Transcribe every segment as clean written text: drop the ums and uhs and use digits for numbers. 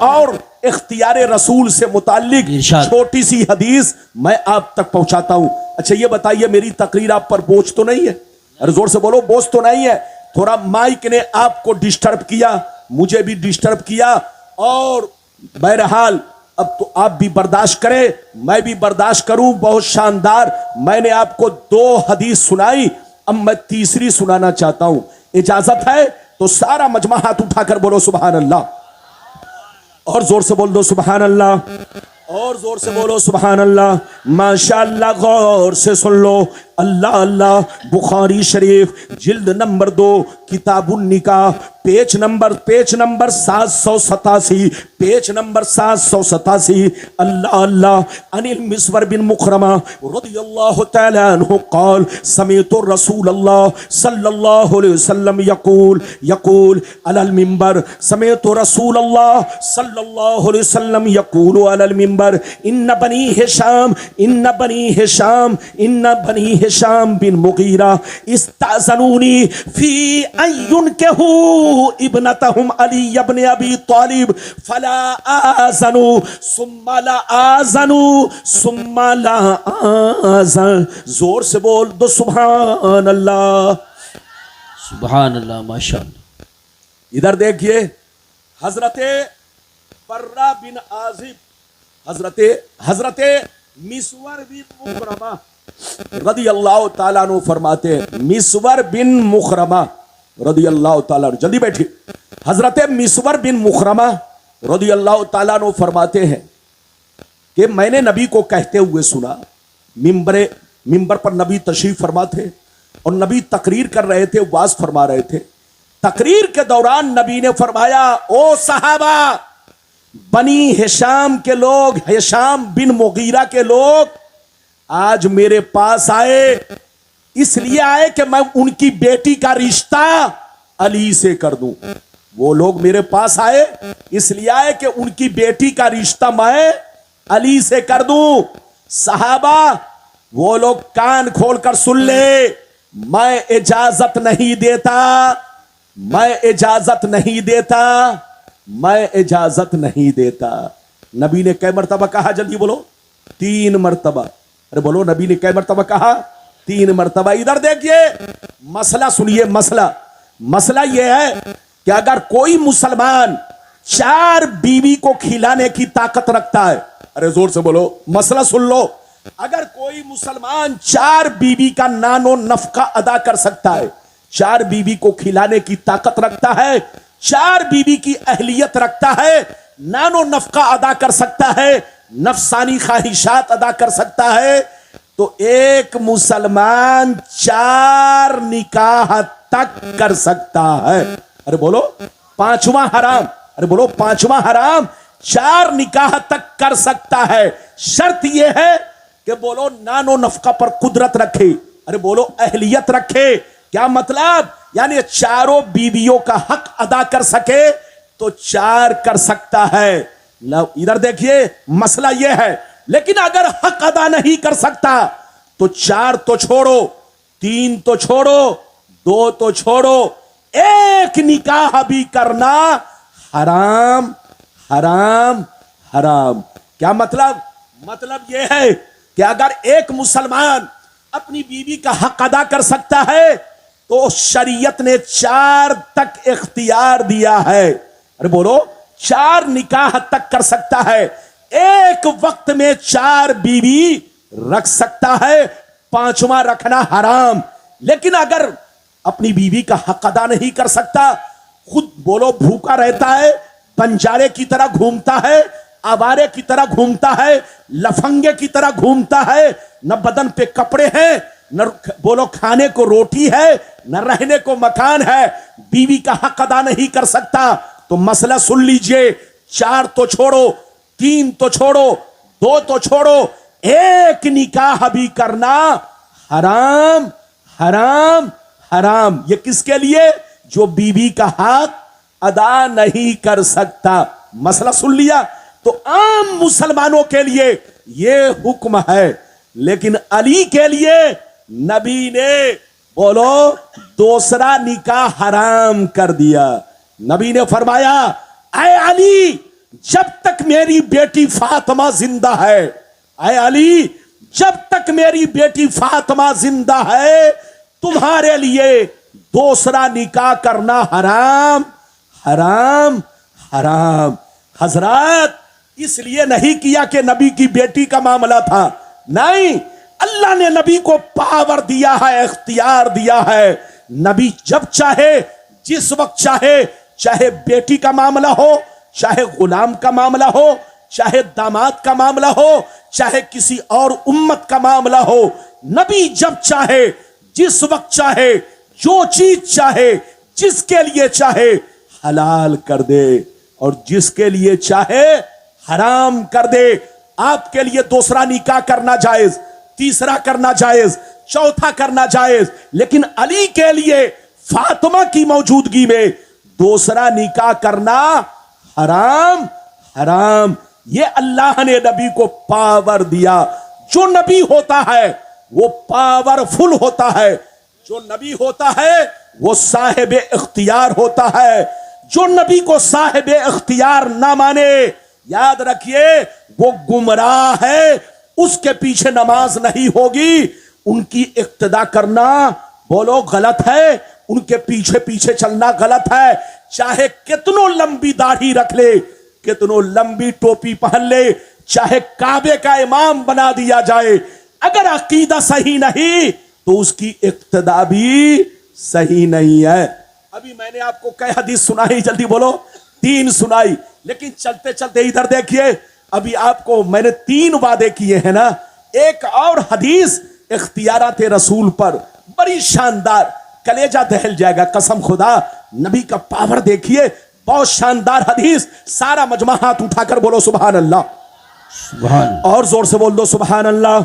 और इख्तियार रसूल से मुताल्लिक छोटी सी हदीस मैं आप तक पहुंचाता हूं। अच्छा ये बताइए, मेरी तकरीर आप पर बोझ तो नहीं है? अरे जोर से बोलो, बोझ तो नहीं है? थोड़ा माइक ने आपको डिस्टर्ब किया, मुझे भी डिस्टर्ब किया, और बहरहाल अब तो आप भी बर्दाश्त करें, मैं भी बर्दाश्त करूं। बहुत शानदार, मैंने आपको 2 हदीस सुनाई, अब मैं तीसरी सुनाना चाहता हूं। इजाजत है तो सारा मजमा हाथ उठाकर बोलो सुभान अल्लाह, और जोर से बोल दो सुभान अल्लाह, और जोर से बोलो सुभान अल्लाह। माशाअल्लाह, गौर से सुन लो। अल्लाह अल्लाह। बुखारी शरीफ जिल्द नंबर 2 किताबुन निकाह, पेज नंबर 787, पेज नंबर 787। अल्लाह अल्लाह। अनिल मिस्वर बिन मुखरमा रदियल्लाहु तआला अन्हु क़ाल समीअतु रसूलल्लाह सल्लल्लाहु अलैहि वसल्लम यक़ूल अलल मिंबर, समीअतु रसूलल्लाह सल्लल्लाहु अलैहि वसल्लम यक़ूलु अलल मिंबर, इन्न बनी हिशाम बिन मुगीरा इस्ताज़नूनी फी अय्युन केहू इब्नतहुम अली इब्न अबी तालिब फला आज़नु सुम्मा ला आज़न। जोर से बोल दो सुभान अल्लाह, सुभान अल्लाह, माशाअल्लाह। इधर देखिए, हजरते बर्रा बिन आजिब, हजरते मिस्वर बिन मुखरमा रदियल्लाहु ताला अन्हु फरमाते हैं, मिस्वर बिन मुखरमा रदियल्लाहु ताला अन्हु, जल्दी बैठिए। हजरते मिस्वर बिन मुखरमा रदियल्लाहु ताला अन्हु फरमाते हैं कि मैंने नबी को कहते हुए सुना। मिंबर पर नबी तशरीफ फरमा थे और नबी तकरीर कर रहे थे, वाज फरमा रहे थे। तकरीर के दौरान नबी ने फरमाया, ओ सहाबा, बनी हिशाम के लोग, हिशाम बिन मुगीरा के लोग आज मेरे पास आए, इसलिए आए कि मैं उनकी बेटी का रिश्ता अली से कर दूं। वो लोग मेरे पास आए इसलिए आए कि उनकी बेटी का रिश्ता मैं अली से कर दूं। सहाबा, वो लोग कान खोलकर सुन ले, मैं इजाजत नहीं देता, मैं इजाजत नहीं देता, मैं इजाजत नहीं देता। नबी ने कै मर्तबा कहा? जल्दी बोलो, 3 मर्तबा। अरे बोलो, नबी ने कै मर्तबा कहा? 3 मर्तबा। इधर देखिए, मसला सुनिए। मसला यह है कि अगर कोई मुसलमान 4 बीवी को खिलाने की ताकत रखता है, अरे जोर से बोलो, मसला सुन लो। अगर कोई मुसलमान 4 बीवी का नानो नफका अदा कर सकता है, 4 बीवी को खिलाने की ताकत रखता है, 4 बीवी की अहलियत रखता है, नानो नफका अदा कर सकता है, नफसानी ख्वाहिशात अदा कर सकता है, तो एक मुसलमान 4 निकाह तक कर सकता है। अरे बोलो, 5वां हराम। अरे बोलो, 5वां हराम 4 निकाह तक कर सकता है। शर्त यह है कि बोलो नानो नफका पर कुदरत रखे। अरे बोलो, अहलियत रखे। क्या मतलब? यानी 4 बीवियों का हक अदा कर सके तो 4 कर सकता है। इधर देखिए, मसला यह है। लेकिन अगर हक अदा नहीं कर सकता तो 4 तो छोड़ो, 3 तो छोड़ो, 2 तो छोड़ो, 1 निकाह भी करना हराम, हराम, हराम। क्या मतलब? मतलब यह है कि अगर एक मुसलमान अपनी बीवी का हक अदा कर सकता है तो शरीयत ने 4 तक इख्तियार दिया है। अरे बोलो, 4 निकाह तक कर सकता है, एक वक्त में 4 बीवी रख सकता है, 5वां रखना हराम। लेकिन अगर अपनी बीवी का हक अदा नहीं कर सकता, खुद बोलो भूखा रहता है, बंजारे की तरह घूमता है, आवारे की तरह घूमता है, लफंगे की तरह घूमता है, न बदन पे कपड़े हैं, न बोलो खाने को रोटी है, न रहने को मकान है, बीवी का हक अदा नहीं कर सकता, तो मसला सुन लीजिए। 4 तो छोड़ो, 3 तो छोड़ो, 2 तो छोड़ो, 1 निकाह भी करना हराम, हराम, हराम। ये किसके लिए? जो बीवी का हक अदा नहीं कर सकता। मसला सुन लिया? तो आम मुसलमानों के लिए यह हुक्म है, लेकिन अली के लिए नबी ने बोलो दूसरा निकाह हराम कर दिया। नबी ने फरमाया, ऐ अली, जब तक मेरी बेटी फातिमा जिंदा है, आए अली, जब तक मेरी बेटी फातिमा जिंदा है, तुम्हारे लिए दूसरा निकाह करना हराम हराम हराम। हजरत इसलिए नहीं किया कि नबी की बेटी का मामला था, नहीं, अल्लाह ने नबी को पावर दिया है, इख्तियार दिया है। नबी जब चाहे, जिस वक्त चाहे, चाहे बेटी का मामला हो, चाहे गुलाम का मामला हो, चाहे दामाद का मामला हो, चाहे किसी और उम्मत का मामला हो, नबी जब चाहे, जिस वक्त चाहे, जो चीज चाहे, जिसके लिए चाहे हलाल कर दे और जिसके लिए चाहे हराम कर दे। आपके लिए दूसरा निकाह करना जायज, तीसरा करना जायज, चौथा करना जायज, लेकिन अली के लिए फातिमा की मौजूदगी में दूसरा निकाह करना हराम हराम। ये अल्लाह ने नबी को पावर दिया। जो नबी होता है वो पावरफुल होता है, जो नबी होता है वो साहिब इख्तियार होता है। जो नबी को साहिब इख्तियार ना माने, याद रखिए वो गुमराह है, उसके पीछे नमाज नहीं होगी। उनकी इक्तदा करना बोलो गलत है, उनके पीछे पीछे चलना गलत है। चाहे कितनो लंबी दाढ़ी रख ले, कितनो लंबी टोपी पहन ले, चाहे काबे का इमाम बना दिया जाए, अगर अकीदा सही नहीं तो उसकी इक्तदा भी सही नहीं है। अभी मैंने आपको कई हदीस सुनाई, जल्दी बोलो, 3 सुनाई, लेकिन चलते चलते इधर देखिए, अभी आपको मैंने 3 वादे किए हैं ना। एक और हदीस इख्तियारात रसूल पर बड़ी शानदार, कलेजा दहल जाएगा कसम खुदा। नबी का पावर देखिए, बहुत शानदार हदीस। सारा मजमा हाथ उठाकर बोलो सुभान अल्लाह। सुभान, और जोर से बोल दो सुभान अल्लाह,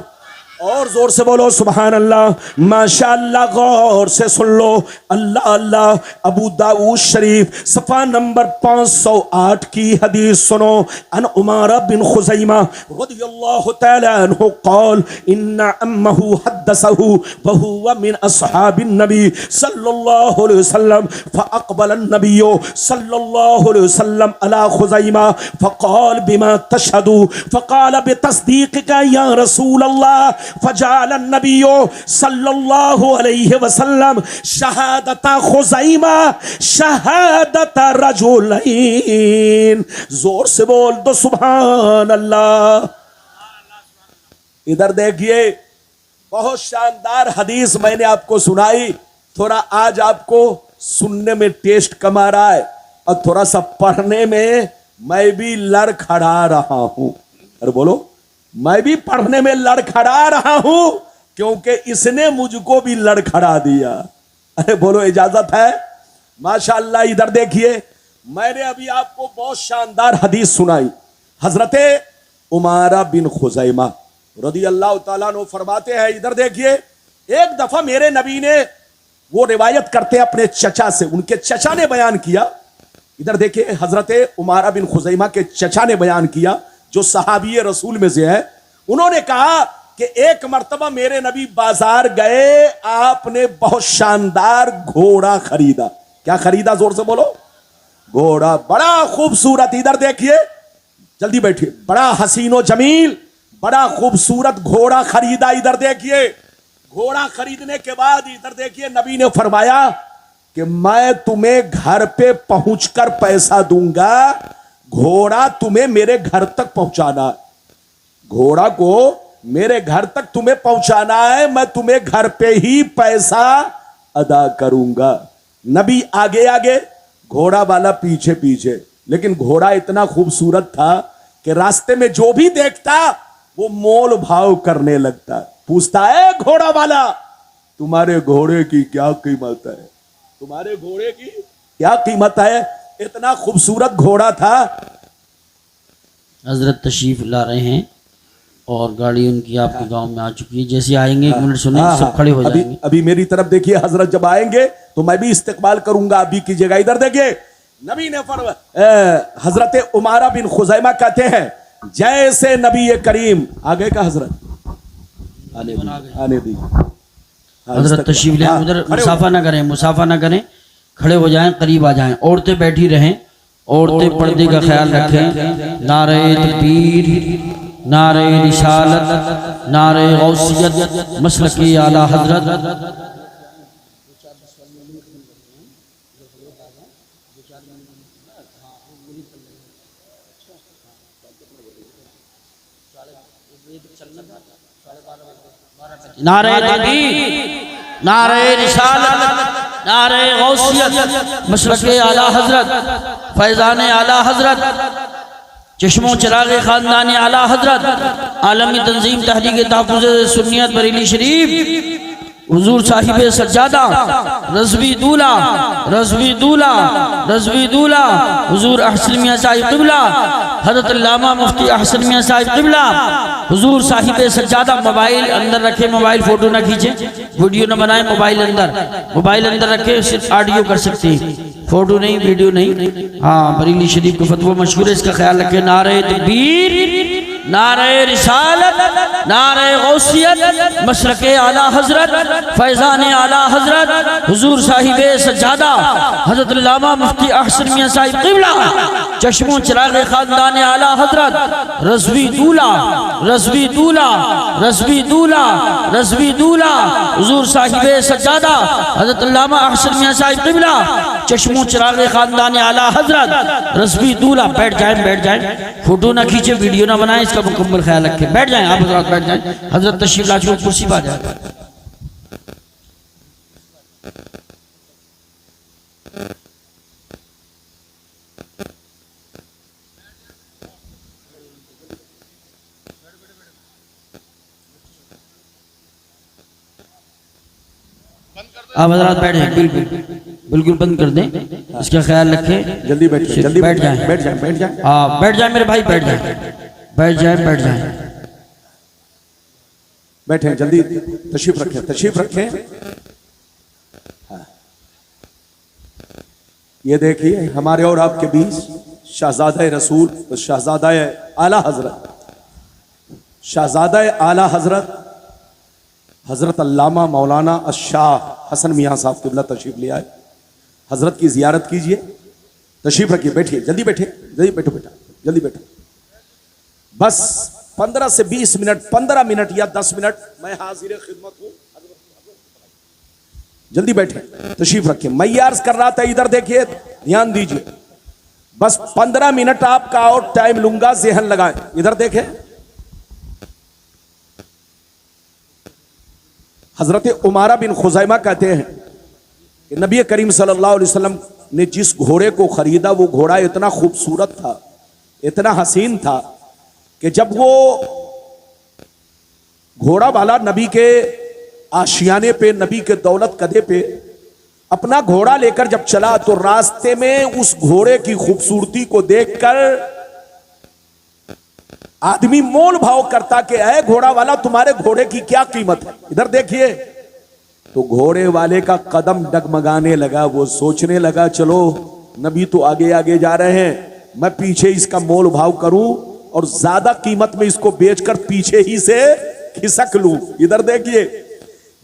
और जोर से बोलो सुभान अल्लाह। माशाअल्लाह, गौर से सुन लो, अल्लाह अल्लाह। अबू दाऊद शरीफ सफा नंबर 508 की हदीस सुनो। अन उमारा बिन खुज़ैमा रज़ियल्लाहु तआला अन्हु क़ाल इन्ना अम्महु हद्दसहु व हुवा मिन अस्हाबिन नबी सल्लल्लाहु अलैहि वसल्लम फ़अक़बल अन्नबिय्यु सल्लल्लाहु अलैहि वसल्लम अला खुज़ैमा फ़क़ाल बिमा तशहदु फ़क़ाल बितस्दीक़िका या रसूल अल्लाह फजाल नबी सल्लल्लाहु अलैहि वसल्लम शहादता खुज़ैमा शहादता रजुलैन। जोर से बोल दो सुभान अल्लाह। इधर देखिए, बहुत शानदार हदीस मैंने आपको सुनाई। थोड़ा आज आपको सुनने में टेस्ट कम आ रहा है और थोड़ा सा पढ़ने में मैं भी लड़खड़ा रहा हूं। अरे बोलो, मैं भी पढ़ने में लड़खड़ा रहा हूं क्योंकि इसने मुझको भी लड़खड़ा दिया। अरे बोलो, इजाजत है? माशाअल्लाह। इधर देखिए, मैंने अभी आपको बहुत शानदार हदीस सुनाई। हजरते उमारा बिन खुज़ैमा रज़ियल्लाहु ताला अन्हु फरमाते हैं, इधर देखिए, एक दफा मेरे नबी ने, वो रिवायत करते हैं अपने चचा से, उनके चचा ने बयान किया। इधर देखिए, हजरते उमारा बिन खुज़ैमा के चचा ने बयान किया, जो सहाबी रसूल में से है। उन्होंने कहा कि एक मर्तबा मेरे नबी बाजार गए, आपने बहुत शानदार घोड़ा खरीदा। क्या खरीदा? जोर से बोलो। घोड़ा, बड़ा खूबसूरत। इधर देखिए, जल्दी बैठिए, बड़ा हसीनो जमील, बड़ा खूबसूरत घोड़ा खरीदा। इधर देखिए, घोड़ा खरीदने के बाद इधर देखिए, नबी ने फरमाया कि मैं तुम्हें घर पे पहुंचकर पैसा दूंगा, घोड़ा तुम्हें मेरे घर तक पहुंचाना है, घोड़ा को मेरे घर तक तुम्हें पहुंचाना है, मैं तुम्हें घर पे ही पैसा अदा करूंगा। नबी आगे आगे, घोड़ा वाला पीछे पीछे, लेकिन घोड़ा इतना खूबसूरत था कि रास्ते में जो भी देखता वो मोल भाव करने लगता। पूछता है घोड़ा वाला, तुम्हारे घोड़े की क्या कीमत है? तुम्हारे घोड़े की क्या कीमत है? इतना खूबसूरत घोड़ा था। हजरत तशरीफ ला रहे हैं और गाड़ी उनकी आपके गांव में आ चुकी है। जैसे आएंगे, 1 मिनट सुने, सब खड़े हो जाएंगे। अभी मेरी तरफ देखिए, हजरत जब आएंगे तो मैं भी इस्तेकबाल करूंगा, अभी कीजिएगा। इधर देखिए, नबी ने हजरत उमारा बिन खुज़ैमा कहते हैं, जैसे नबी करीम आगे का हजरत आने दी हजरत तशरीफ ले, उधर मुसाफा ना करें, मुसाफा ना करें, खड़े हो जाएं, करीब आ जाएं। औरतें बैठी रहें औरतें पर्दे का ख्याल रखें। नारे तकबीर, नारे रिसालत, नारे गौसियत, मसलकी आला हजरत। नारे तकबीर, नारे रिसालत, नारे गौसियत, मसलके आला हजरत, फैज़ान आला हजरत, चश्मो चिराग खानदान आला हजरत, आलमी तंजीम तहरीक तहफ़्फ़ुज़ सुन्नियत बरेली शरीफ, हुजूर साहिब सज्जादा रज़वी दूला, रज़वी दूला, रज़वी दूला, हुजूर अहसन मियां साहिब क़िबला, हज़रत अल्लामा मुफ्ती अहसन मियां साहिब क़िबला, हुजूर साहिब सज्जादा। मोबाइल अंदर रखे, मोबाइल फोटो ना खींचे, वीडियो ना बनाए, मोबाइल अंदर रखे, सिर्फ ऑडियो कर सकते हैं, फोटो नहीं, वीडियो नहीं। हाँ, बरेली शरीफ का फतवा मशहूर है, इसका ख्याल रखें। नारे तकबीर, नारे रिसालत, नारे गौसियत, मशरक़े आला हजरत, फैज़ान आला हजरत, हुजूर साहिब सज्जादा हज़रत अल्लामा मुफ्ती अहसन मियां साहिब क़िबला, चश्मो चिराग खानदान आला हजरत, रज़वी दूला, रज़वी दूला, रज़वी दूला, रज़वी दूला, हुजूर साहिब सज्जादा हज़रत अल्लामा अहसन मियां साहिब क़िबला, चश्मो चिराग खानदान आला हजरत, रज़वी दूला। बैठ जाए, फोटो ना खींचे, वीडियो ना बनाए, इसका मुकम्मल ख्याल रखें। बैठ जाएं आप हज़रात, बैठ जाएं। हज़रत तशरीफ ला चुके, कुर्सी पर आ जाए। आप हज़रात बैठ जाएं, बिल्कुल बंद कर दें, इसका ख्याल रखें। जल्दी बैठिए, जल्दी बैठ जाएं, बैठ जाएं, बैठ जाएं। हाँ, बैठ जाएं मेरे भाई, बैठ जाएं, बैठ जाएं, बैठ जाएं। बैठे, जल्दी तशरीफ रखें, तशरीफ रखें। हाँ। ये देखिए हमारे और आपके बीच शहजादा रसूल, शहजादा आला हजरत, शहजादा आला हजरत हजरत अल्लामा मौलाना शाह हसन मियां साहब क़िबला तशरीफ ले आए। हजरत की जियारत कीजिए, तशरीफ रखिए, बैठिए, जल्दी बैठिए, जल्दी बैठो बेटा, जल्दी बैठो। बस 15 से 20 मिनट, 15 मिनट या 10 मिनट मैं हाजिर खिदमत हूं। जल्दी बैठे, तशरीफ रखिए। मैं अर्ज कर रहा था, इधर देखिए, ध्यान दीजिए, बस 15 मिनट आपका और टाइम लूंगा, ज़हन लगाएं। इधर देखें, हजरत उमारा बिन खुज़ैमा कहते हैं कि नबी करीम सल्लल्लाहु अलैहि वसल्लम ने जिस घोड़े को खरीदा, वो घोड़ा इतना खूबसूरत था, इतना हसीन था कि जब वो घोड़ा वाला नबी के आशियाने पे, नबी के दौलत कदे पे अपना घोड़ा लेकर जब चला, तो रास्ते में उस घोड़े की खूबसूरती को देखकर आदमी मोल भाव करता कि ऐ घोड़ा वाला, तुम्हारे घोड़े की क्या कीमत है। इधर देखिए, तो घोड़े वाले का कदम डगमगाने लगा। वो सोचने लगा, चलो नबी तो आगे आगे जा रहे हैं, मैं पीछे इसका मोल भाव करूं और ज्यादा कीमत में इसको बेचकर पीछे ही से खिसक लूं। इधर देखिए,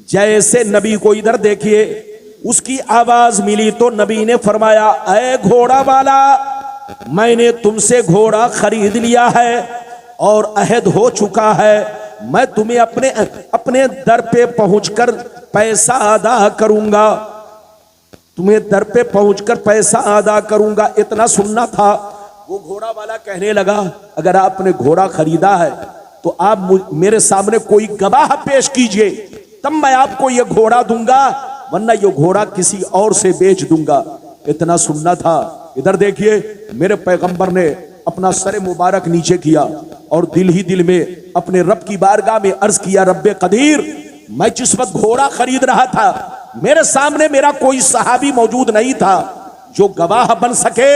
जैसे नबी को इधर देखिए, उसकी आवाज मिली तो नबी ने फरमाया, ऐ घोड़ा वाला, मैंने तुमसे घोड़ा खरीद लिया है और अहद हो चुका है, मैं तुम्हें अपने दर पे पहुंचकर पैसा अदा करूंगा, तुम्हें दर पे पहुंचकर पैसा अदा करूंगा। इतना सुनना था। वो घोड़ा वाला कहने लगा, अगर आपने घोड़ा खरीदा है तो आप मेरे सामने कोई गवाह पेश कीजिए, तब मैं आपको ये घोड़ा दूंगा, वरना ये घोड़ा किसी और से बेच दूंगा। इतना सुनना था। इधर देखिए, मेरे पैगंबर ने अपना सर मुबारक नीचे किया और दिल ही दिल में अपने रब की बारगाह में अर्ज किया, रब्बे कदीर, मैं जिस वक्त घोड़ा खरीद रहा था, मेरे सामने मेरा कोई सहाबी मौजूद नहीं था जो गवाह बन सके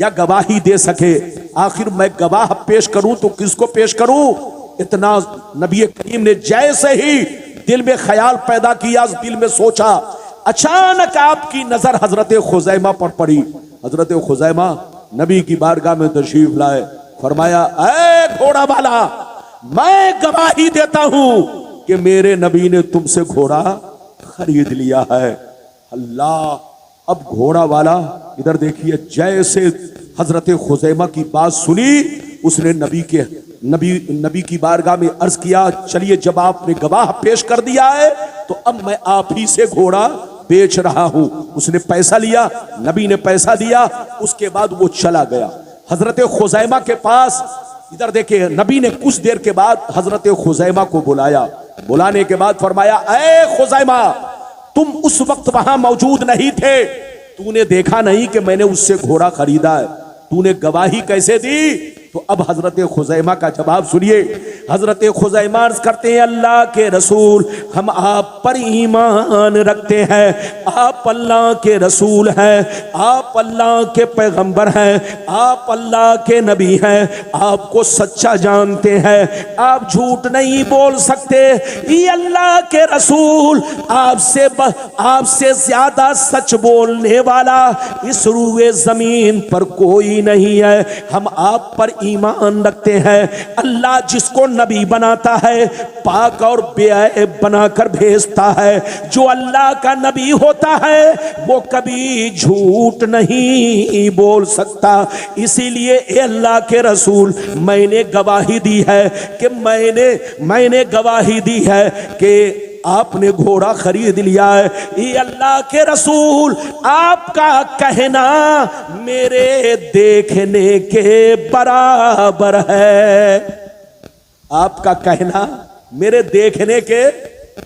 या गवाही दे सके। आखिर मैं गवाह पेश करूं तो किसको पेश करूं? इतना नबी करीम ने जैसे ही दिल में ख्याल पैदा किया, दिल में सोचा, अचानक आपकी नजर हजरत खुजैमा पर पड़ी। हजरत खुजैमा नबी की बारगाह में तशरीफ लाए, फरमाया, ऐ घोड़ा वाला, मैं गवाही देता हूं कि मेरे नबी ने तुमसे घोड़ा खरीद लिया है। अल्लाह, अब घोड़ा वाला इधर देखिए, जैसे हजरत खुजैमा की बात सुनी, उसने नबी की बारगाह में अर्ज किया, चलिए जब आपने गवाह पेश कर दिया है तो अब मैं आप ही से घोड़ा बेच रहा हूं। उसने पैसा लिया, नबी ने पैसा दिया, उसके बाद वो चला गया हजरत खुजैमा के पास। इधर देखिए, नबी ने कुछ देर के बाद हजरत खुजैमा को बुलाया। बुलाने के बाद फरमाया, ऐ खुजैमा, तुम उस वक्त वहां मौजूद नहीं थे, तूने देखा नहीं कि मैंने उससे घोड़ा खरीदा है, तूने गवाही कैसे दी? तो अब हजरत खुजैमा का जवाब सुनिए। हजरत खुजैमा अर्ज करते हैं, अल्लाह के रसूल, हम आप पर ईमान रखते हैं, आप अल्लाह के रसूल हैं, आप अल्लाह के पैगंबर हैं, आप अल्लाह के नबी हैं, आपको सच्चा जानते हैं, आप झूठ नहीं बोल सकते। ये अल्लाह के रसूल, आपसे ज्यादा सच बोलने वाला इस रूए जमीन पर कोई नहीं है। हम आप पर ईमान रखते हैं। अल्लाह जिसको नबी बनाता है पाक और बेऐब बनाकर भेजता है। जो अल्लाह का नबी होता है वो कभी झूठ नहीं बोल सकता। इसीलिए ए अल्लाह के रसूल, मैंने गवाही दी है कि मैंने गवाही दी है कि आपने घोड़ा खरीद लिया है। ये अल्लाह के रसूल, आपका कहना मेरे देखने के बराबर है। आपका कहना मेरे देखने के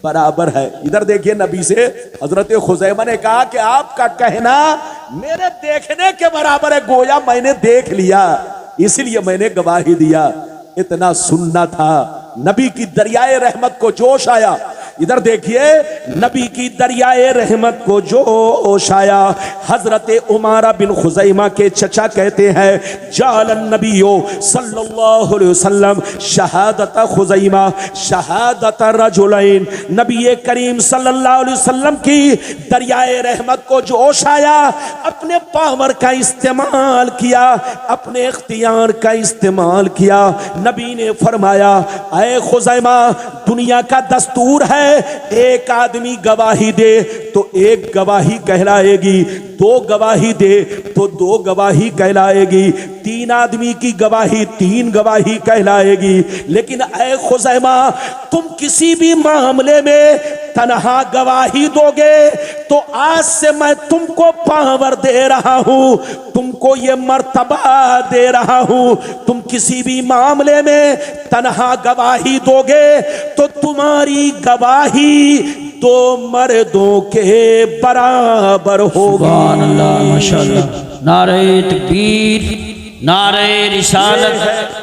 बराबर है। इधर देखिए, नबी से हजरत खुजैमा ने कहा कि आपका कहना मेरे देखने के बराबर है, गोया मैंने देख लिया, इसलिए मैंने गवाही दिया। इतना सुनना था, नबी की दरियाए रहमत को जोश आया। इधर देखिए, नबी की दरियाए रहमत को जोश आया। हजरत उमारा बिन खुजैमा के चचा कहते हैं, जालन नबियो सल्लल्लाहु अलैहि वसल्लम शहादत खुजैमा शहादत रजुलैन। नबी करीम सल्लल्लाहु अलैहि वसल्लम की दरियाए रहमत को जोश आया। अपने पावर का इस्तेमाल किया, अपने इख्तियार का इस्तेमाल किया। नबी ने फरमाया, ऐ खुजैमा, दुनिया का दस्तूर है, एक आदमी गवाही दे तो एक गवाही कहलाएगी, दो गवाही दे तो दो गवाही कहलाएगी, तीन आदमी की गवाही तीन गवाही कहलाएगी। लेकिन ऐ खुजैमा, तुम किसी भी मामले में तन्हा गवाही दोगे तो आज से मैं तुमको पावर दे रहा हूं, तुमको ये मर्तबा दे रहा हूं। तुम किसी भी मामले में तन्हा गवाही दोगे तो तुम्हारी गवाही दो मर्दों के बराबर होगी। सुभान अल्लाह, माशाअल्लाह। नारे तकबीर, नारे रिसालत,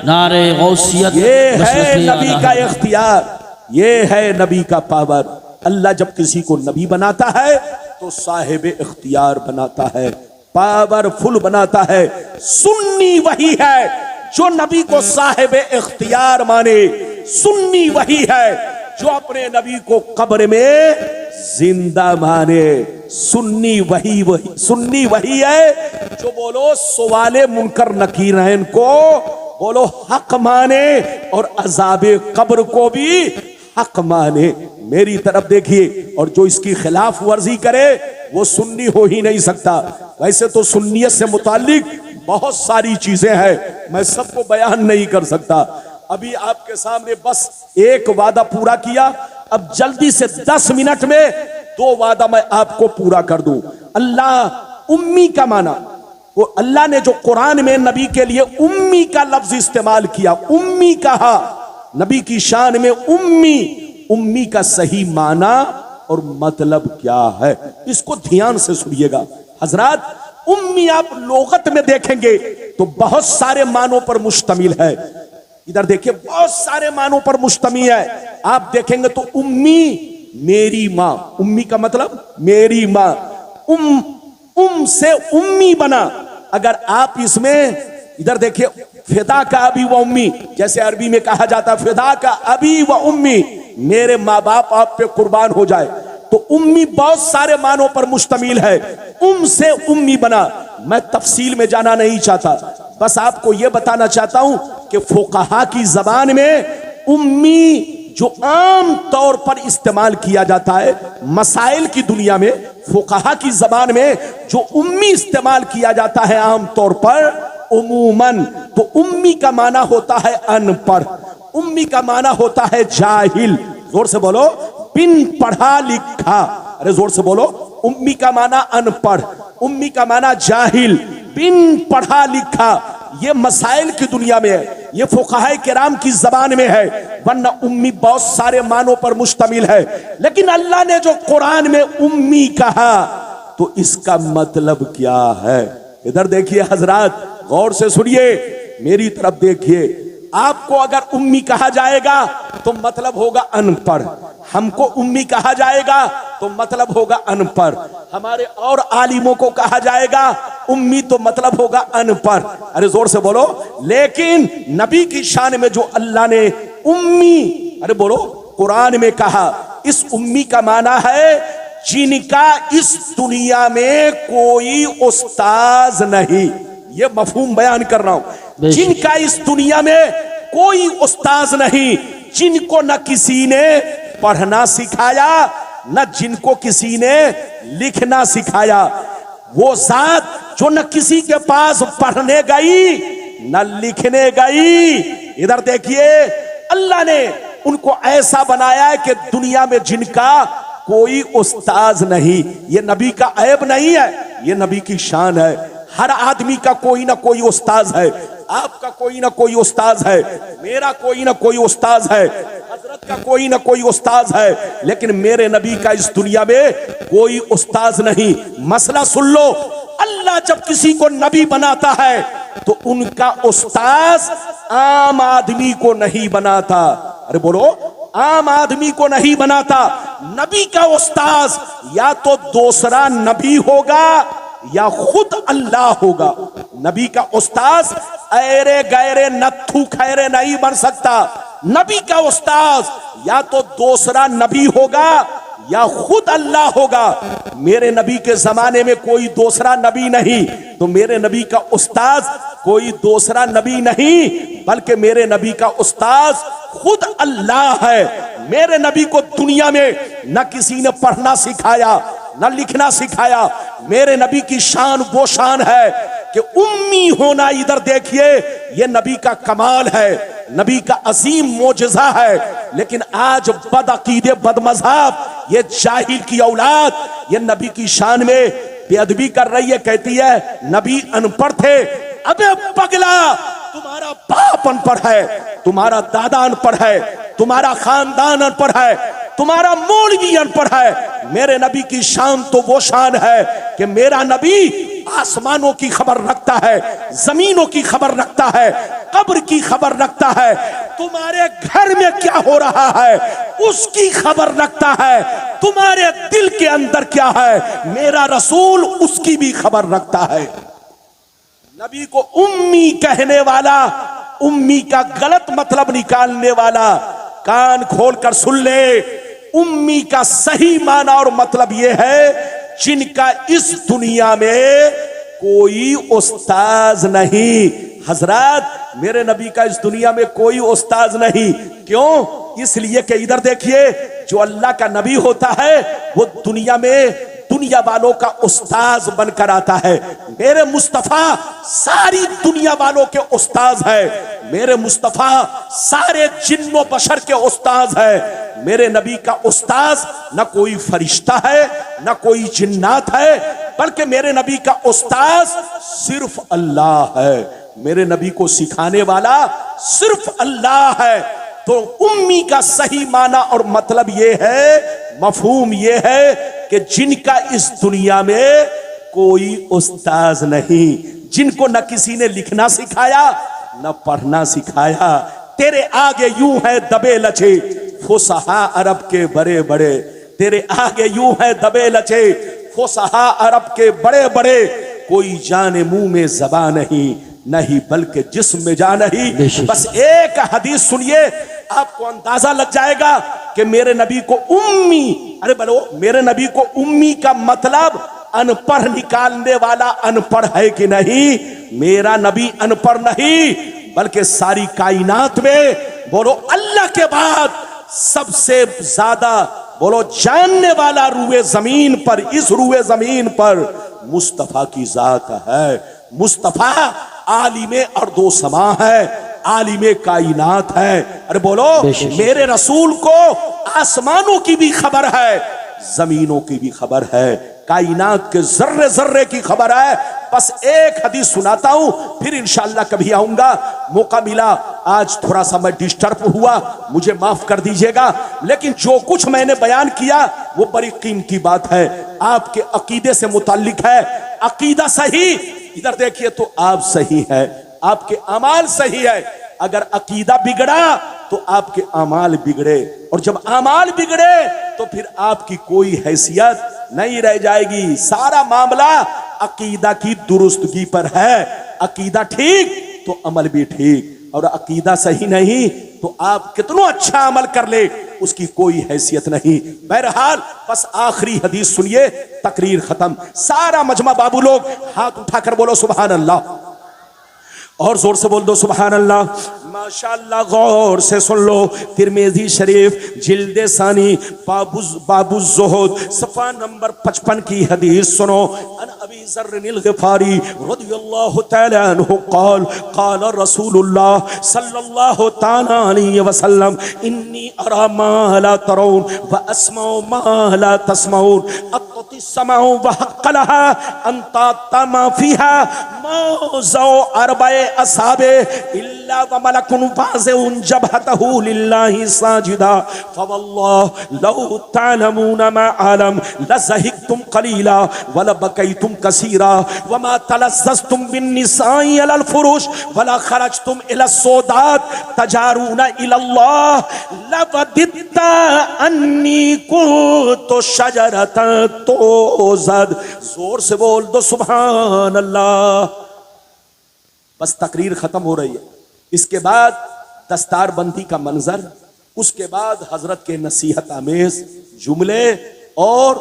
नारे गौसियत। ये है नबी का इख्तियार, ये है नबी का पावर। अल्लाह जब किसी को नबी बनाता है तो साहिब इख्तियार बनाता है, पावरफुल बनाता है। सुन्नी वही है जो नबी को साहिब इख्तियार माने, सुन्नी वही है जो अपने नबी को कब्र में जिंदा माने। सुन्नी वही है जो बोलो सवाले मुनकर नकीरैन को बोलो हक माने और अजाबे कब्र को भी हक माने। मेरी तरफ देखिए, और जो इसकी खिलाफ वर्जी करे वो सुन्नी हो ही नहीं सकता। वैसे तो सुन्नियत से मुताल्लिक बहुत सारी चीजें हैं, मैं सबको बयान नहीं कर सकता। अभी आपके सामने बस एक वादा पूरा किया, अब जल्दी से 10 मिनट में 2 वादा मैं आपको पूरा कर दूं। अल्लाह उम्मी का माना, वो अल्लाह ने जो कुरान में नबी के लिए उम्मी का लफ्ज इस्तेमाल किया, उम्मी कहा नबी की शान में, उम्मी का सही माना और मतलब क्या है, इसको ध्यान से सुनिएगा हजरात। उम्मी आप लोगत में देखेंगे तो बहुत सारे मानों पर मुश्तमिल है। इधर देखिए, बहुत सारे मानों पर मुश्तमिल है। आप देखेंगे तो उम्मी मेरी माँ, उम्मी का मतलब मेरी माँ, से उम्मी बना। अगर आप इसमें इधर देखिए, फिदा का अबी व उम्मी, जैसे अरबी में कहा जाता फिदा का अबी व उम्मी, मेरे माँ बाप आप पे कुर्बान हो जाए, तो उम्मी बहुत सारे मानों पर मुश्तमिल है। से उम्मी बना। मैं तफसील में जाना नहीं चाहता, बस आपको यह बताना चाहता हूं कि फुकहा की जबान में उम्मी जो आम तौर पर इस्तेमाल किया जाता है, मसाइल की दुनिया में फुकहा की जबान में जो उम्मी इस्तेमाल किया जाता है आम तौर पर, उमूमन। तो उम्मी का माना होता है अनपढ़, उम्मी का माना होता है जाहिल। जोर से बोलो, बिन पढ़ा लिखा। अरे जोर से बोलो, उम्मी का माना अनपढ़, उम्मी का माना जाहिल, बिन पढ़ा लिखा। ये मसाइल की दुनिया में है, ये फुक़हाए किराम की जबान में है, वरना उम्मी बहुत सारे मानों पर मुश्तमिल है। लेकिन अल्लाह ने जो कुरान में उम्मी कहा तो इसका मतलब क्या है? इधर देखिए हजरात, गौर से सुनिए, मेरी तरफ देखिए। आपको अगर उम्मी कहा जाएगा तो मतलब होगा अनपढ़, हमको उम्मी कहा जाएगा तो मतलब होगा अनपढ़, हमारे और आलिमों को कहा जाएगा उम्मी तो मतलब होगा अनपढ़। अरे जोर से बोलो। लेकिन नबी की शान में जो अल्लाह ने उम्मी, अरे बोलो, कुरान में कहा, इस उम्मी का माना है जिनका इस दुनिया में कोई उस्ताज नहीं। ये मफहूम बयान कर रहा हूं, जिनका इस दुनिया में कोई उस्ताज नहीं, जिनको न किसी ने पढ़ना सिखाया, न जिनको किसी ने लिखना सिखाया, वो जात जो न किसी के पास पढ़ने गई न लिखने गई। इधर देखिए, अल्लाह ने उनको ऐसा बनाया है कि दुनिया में जिनका कोई उस्ताज नहीं। ये नबी का ऐब नहीं है, ये नबी की शान है। हर आदमी का कोई ना कोई उस्ताज है, आपका कोई ना कोई उस्ताज है, मेरा कोई ना कोई उस्ताज है, हजरत का कोई ना कोई उस्ताज है। लेकिन मेरे नबी का इस दुनिया में कोई उस्ताज नहीं। मसला सुन लो, अल्लाह जब किसी को नबी बनाता है तो उनका उस्ताज आम आदमी को नहीं बनाता। अरे बोलो, आम आदमी को नहीं बनाता। नबी का उस्ताज या तो दूसरा नबी होगा या खुद अल्लाह होगा। नबी का उस्ताज ऐरे गैरे नत्थु खैरे नहीं बन सकता। नबी का उस्ताज या तो दूसरा नबी होगा या खुद अल्लाह होगा। मेरे नबी के जमाने में कोई दूसरा नबी नहीं, तो मेरे नबी का उस्ताज कोई दूसरा नबी नहीं, बल्कि मेरे नबी का उस्ताज खुद अल्लाह है। मेरे नबी को दुनिया में न किसी ने पढ़ना सिखाया न लिखना सिखाया। मेरे नबी की शान वो शान है कि उम्मी होना। इधर देखिए, ये नबी का कमाल है, नबी का अजीम मोजज़ा है। लेकिन आज बदअकीदे बदमज़हब ये जाहिल की औलाद ये नबी की शान में बेअदबी कर रही है। कहती है नबी अनपढ़ थे। अबे पगला, तुम्हारा बाप अनपढ़ है, तुम्हारा दादा अनपढ़ है, तुम्हारा खानदान अनपढ़ है, तुम्हारा मौलवी अनपढ़ है। मेरे नबी की शान तो वो शान है कि मेरा नबी आसमानों की खबर रखता है, जमीनों की खबर रखता है, कब्र की खबर रखता है, तुम्हारे घर में क्या हो रहा है उसकी खबर रखता है, तुम्हारे दिल के अंदर क्या है मेरा रसूल उसकी भी खबर रखता है। नबी को उम्मी कहने वाला, उम्मी का गलत मतलब निकालने वाला, कान खोल कर सुन ले, उम्मी का सही माना और मतलब यह है जिनका इस दुनिया में कोई उस्ताज नहीं। हजरत, मेरे नबी का इस दुनिया में कोई उस्ताज नहीं। क्यों? इसलिए कि इधर देखिए, जो अल्लाह का नबी होता है वो दुनिया में दुनिया वालों का उस्ताज बनकर आता है। मेरे मुस्तफा सारी दुनिया वालों के उस्ताज है। मेरे मुस्तफा सारे जिन्नो बशर के उस्ताज है। मेरे नबी का उस्ताज न कोई फरिश्ता है न कोई जिन्नात है, बल्कि मेरे नबी का उस्ताज सिर्फ अल्लाह है। मेरे नबी को सिखाने वाला सिर्फ अल्लाह है। तो उम्मी का सही माना और मतलब यह है, मफहूम यह है कि जिनका इस दुनिया में कोई उस्ताज नहीं, जिनको न किसी ने लिखना सिखाया न पढ़ना सिखाया। तेरे आगे यूं है दबे लचे फुसहा अरब के बड़े बड़े, तेरे आगे यूं है दबे लचे फुसहा अरब के बड़े बड़े, कोई जाने मुंह में ज़बान नहीं बल्कि जिस्म में जान नहीं। बस एक हदीस सुनिए, आपको अंदाजा लग जाएगा कि मेरे नबी को उम्मी, अरे बोलो, मेरे नबी को उम्मी का मतलब अनपढ़ निकालने वाला अनपढ़ है कि नहीं? मेरा नबी अनपढ़ नहीं, बल्कि सारी कायनात में बोलो अल्लाह के बाद सबसे ज्यादा बोलो जानने वाला रूए जमीन पर, इस रूए जमीन पर मुस्तफा की जात है। मुस्तफा आलिमे अर्दो समा है, आलिमे कायनात है। अरे बोलो, मेरे रसूल को आसमानों की भी खबर है, जमीनों की भी खबर है, कायनात के जर्रे जर्रे की खबर है। बस एक हदीस सुनाता हूं, फिर इंशाअल्लाह कभी आऊंगा, मौका मिला। आज थोड़ा सा मैं डिस्टर्ब हुआ, मुझे माफ कर दीजिएगा, लेकिन जो कुछ मैंने बयान किया वो बड़ी कीमती बात है, आपके अकीदे से मुताल्लिक है। अकीदा सही, इधर देखिए तो आप सही है, आपके अमाल सही है। अगर अकीदा बिगड़ा तो आपके अमाल बिगड़े, और जब अमाल बिगड़े तो फिर आपकी कोई हैसियत नहीं रह जाएगी। सारा मामला अकीदा की दुरुस्तगी पर है। अकीदा ठीक तो अमल भी ठीक, और अकीदा सही नहीं तो आप कितना अच्छा अमल कर ले उसकी कोई हैसियत नहीं। बहरहाल बस आखिरी हदीस सुनिए, तकरीर खत्म। सारा मजमा बाबू लोग हाथ उठाकर बोलो सुभान अल्लाह, और जोर से बोल दो सुभान अल्लाह। माशाअल्लाह, गौर से सुन लो। तिरमिज़ी शरीफ जिल्दे सानी बाबू ज़ुहद सफ़ा नंबर 55 की हदीस सुनो। अन अबी ज़र्रिल ग़िफ़ारी रज़ियल्लाहु तआला अन्हु क़ाल क़ाल रसूलुल्लाह सल्लल्लाहु तआला अलैहि वसल्लम इन्नी अरा मा ला तरौन व अस्माउ मा ला तस्माउन अत्ती समाउ व हक़्क़ लहा अंता तमा फ़ीहा मौज़ौ अरबाए असाबे इल्ला व मलकुन फाज़िउन जबहतहु लिल्लाहि साजिदा फवल्लाह लौ तअलमून मा आलम लज़हिकतुम क़लीला व लबकैतुम कसीरा व मा तलज़्ज़ज़तुम बिन्निसाइ अलल फुरुश व ला खरजतुम इला सौदात तजारूना इलल्लाह लवदित्ता अन्नी कुन्तु शजरतन तोज़द। जोर से बोल दो सुभान अल्लाह। बस तकरीर खत्म हो रही है, इसके बाद दस्तार बंदी का मंजर, उसके बाद हजरत के नसीहत आमेज जुमले और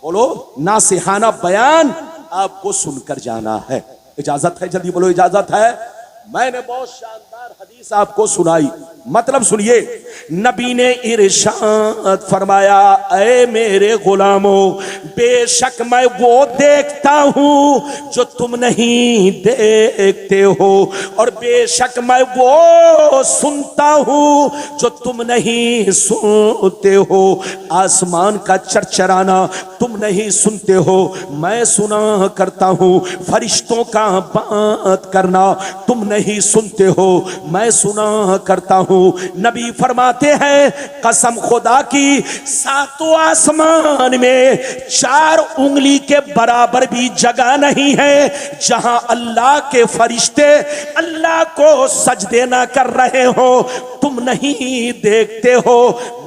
बोलो नासिहाना बयान आपको सुनकर जाना है। इजाजत है? जल्दी बोलो इजाजत है। मैंने बहुत शानदार हदीस आपको सुनाई, मतलब सुनिए। नबी ने इरशाद फरमाया, ऐ मेरे गुलामों, बेशक मैं वो देखता हूं जो तुम नहीं देखते हो, और बेशक मैं वो सुनता हूं जो तुम नहीं सुनते हो। आसमान का चरचराना तुम नहीं सुनते हो, मैं सुना करता हूं। फरिश्तों का बात करना तुम नहीं सुनते हो, मैं सुना करता हूं। नबी फरमाते हैं, कसम खुदा की, सातों आसमान में 4 उंगली के बराबर भी जगह नहीं है जहां अल्लाह के फरिश्ते अल्लाह को सजदे ना कर रहे हो। तुम नहीं देखते हो,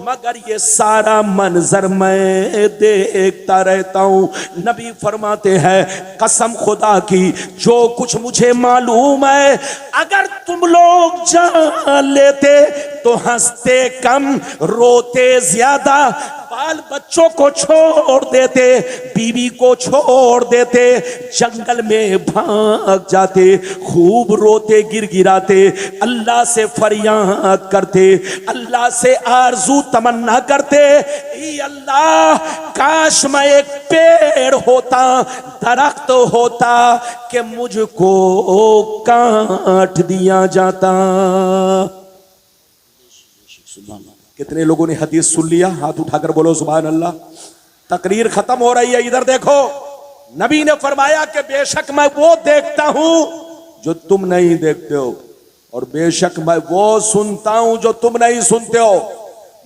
मगर ये सारा मंजर मैं देखता रहता हूं। नबी फरमाते हैं, कसम खुदा की, जो कुछ मुझे मालूम है अगर तुम लोग जान लेते तो हंसते कम, रोते ज्यादा, बाल बच्चों को छोड़ देते, बीवी को छोड़ देते, जंगल में भाग जाते, खूब रोते गिड़गिड़ाते, अल्लाह से फरियाद करते, अल्लाह से आरजू तमन्ना करते, ई अल्लाह काश मैं एक पेड़ होता, दरख्त होता कि मुझको काट दिया जाता। कितने लोगों ने हदीस सुन लिया? हाथ उठाकर बोलो सुभान अल्लाह। तकरीर खत्म हो रही है, इधर देखो। नबी ने फरमाया कि बेशक मैं वो देखता हूं जो तुम नहीं देखते हो, और बेशक मैं वो सुनता हूं जो तुम नहीं सुनते हो।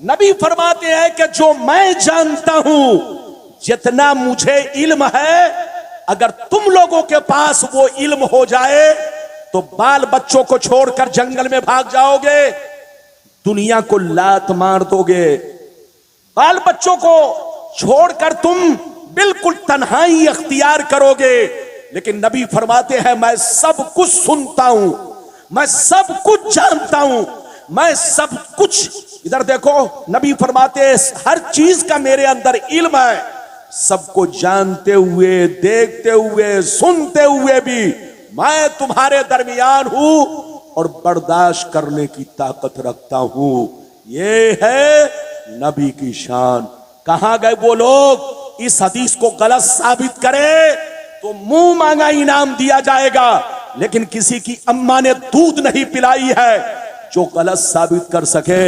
नबी फरमाते हैं कि जो मैं जानता हूं, जितना मुझे इल्म है, अगर तुम लोगों के पास वो इल्म हो जाए तो बाल बच्चों को छोड़कर जंगल में भाग जाओगे, दुनिया को लात मार दोगे, बाल बच्चों को छोड़कर तुम बिल्कुल तन्हाई अख्तियार करोगे। लेकिन नबी फरमाते हैं, मैं सब कुछ सुनता हूं, मैं सब कुछ जानता हूं, मैं सब कुछ, इधर देखो, नबी फरमाते हैं हर चीज का मेरे अंदर इल्म है। सबको जानते हुए, देखते हुए, सुनते हुए भी मैं तुम्हारे दरमियान हूं और बर्दाश्त करने की ताकत रखता हूं। ये है नबी की शान। कहां गए वो लोग इस हदीस को गलत साबित करे तो मुंह मांगा इनाम दिया जाएगा। लेकिन किसी की अम्मा ने दूध नहीं पिलाई है। जो गलत साबित कर सके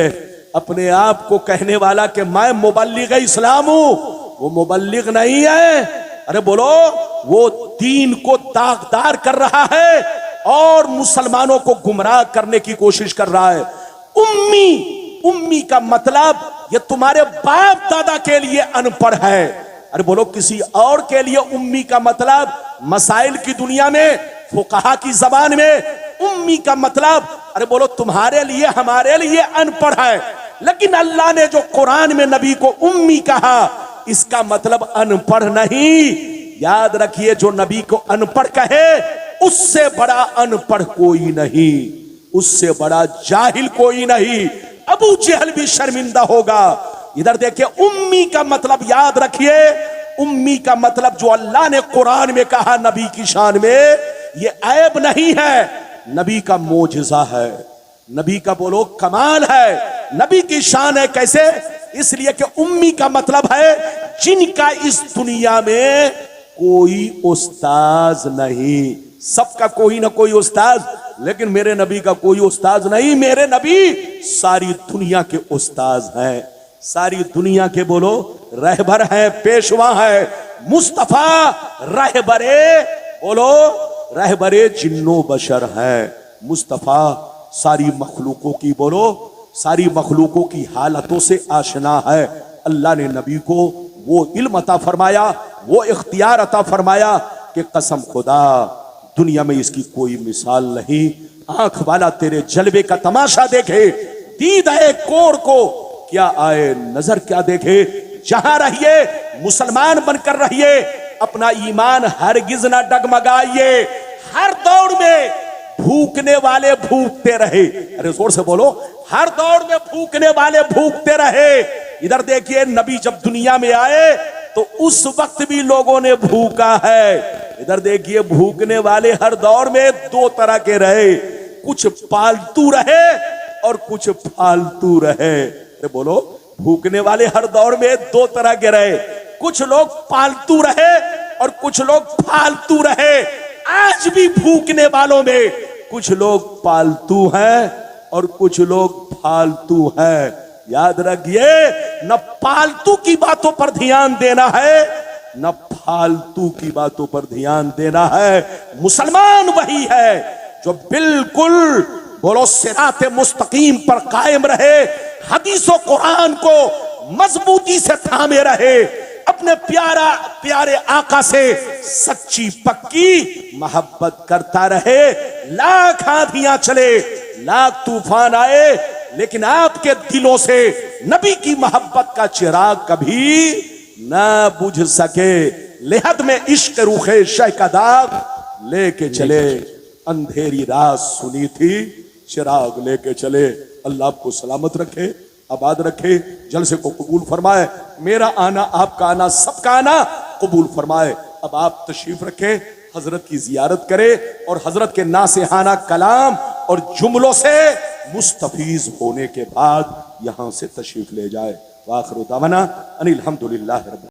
अपने आप को कहने वाला कि मैं मुबल्लिग इस्लाम हूं, वो मुबल्लिग नहीं है। अरे बोलो, वो दीन को दागदार कर रहा है और मुसलमानों को गुमराह करने की कोशिश कर रहा है। उम्मी का मतलब ये तुम्हारे बाप दादा के लिए अनपढ़ है। अरे बोलो, किसी और के लिए उम्मी का मतलब मसाइल की दुनिया में फुकहा की जबान में उम्मी का मतलब, अरे बोलो, तुम्हारे लिए हमारे लिए अनपढ़ है। लेकिन अल्लाह ने जो कुरान में नबी को उम्मी कहा, इसका मतलब अनपढ़ नहीं। याद रखिए, जो नबी को अनपढ़ कहे उससे बड़ा अनपढ़ कोई नहीं, उससे बड़ा जाहिल कोई नहीं। अबू जहल भी शर्मिंदा होगा। इधर देखिए, उम्मी का मतलब याद रखिए, उम्मी का मतलब जो अल्लाह ने कुरान में कहा नबी की शान में, ये ऐब नहीं है, नबी का मोजज़ा है, नबी का बोलो कमाल है, नबी की शान है। कैसे? इसलिए कि उम्मी का मतलब है जिनका इस दुनिया में कोई उस्ताज नहीं। सबका कोई ना कोई उस्ताज, लेकिन मेरे नबी का कोई उस्ताज नहीं। मेरे नबी सारी दुनिया के उस्ताज हैं, सारी दुनिया के बोलो रहबर हैं, पेशवा है। मुस्तफा रहबरे बोलो रहबरे जिन्नो बशर है। मुस्तफा सारी मखलूकों की बोलो सारी मखलूकों की हालतों से आशना है। अल्लाह ने नबी को वो इल्म अता फरमाया, वो इख्तियार अता फरमाया कि कसम खुदा दुनिया में इसकी कोई मिसाल नहीं। आंख वाला तेरे जलवे का तमाशा देखे, दीद है कोर को क्या आए नजर क्या देखे। जहां रहिए मुसलमान बनकर रहिए, अपना ईमान हरगिज ना डगमगाइए। हर दौड़ में भूखने वाले भूखते रहे। अरे जोर से बोलो, हर दौड़ में भूखने वाले भूखते रहे। इधर देखिए, नबी जब दुनिया में आए तो उस वक्त भी लोगों ने भूखा है। इधर देखिए, भूखने वाले हर दौर में दो तरह के रहे, कुछ पालतू रहे और कुछ फालतू रहे। अरे बोलो, भूखने वाले हर दौर में दो तरह के रहे, कुछ लोग पालतू रहे और कुछ लोग फालतू रहे। आज भी भूखने वालों में कुछ लोग पालतू हैं और कुछ लोग फालतू हैं। याद रखिए, न पालतू की बातों पर ध्यान देना है, न फालतू की बातों पर ध्यान देना है। मुसलमान वही है जो बिल्कुल बोलो सिराते मुस्तकीम पर कायम रहे, हदीसों कुरान को मजबूती से थामे रहे, अपने प्यारे आका से सच्ची पक्की मोहब्बत करता रहे। लाख आंधियां चले, लाख तूफान आए, लेकिन आपके दिलों से नबी की मोहब्बत का चिराग कभी ना बुझ सके। लेहद में इश्क रूखे शह का दाग लेके चले, अंधेरी रात सुनी थी चिराग लेके चले। अल्लाह आपको सलामत रखे, आबाद रखे, जलसे को कबूल फरमाए। मेरा आना, आपका आना, सबका आना कबूल फरमाए। अब आप तशरीफ रखें, हजरत की जियारत करें और हजरत के नासिहाना कलाम और जुमलों से मुस्तफीज होने के बाद यहां से तशरीफ ले जाए। वाखिर दावाना अनिल हम्दुलिल्लाह।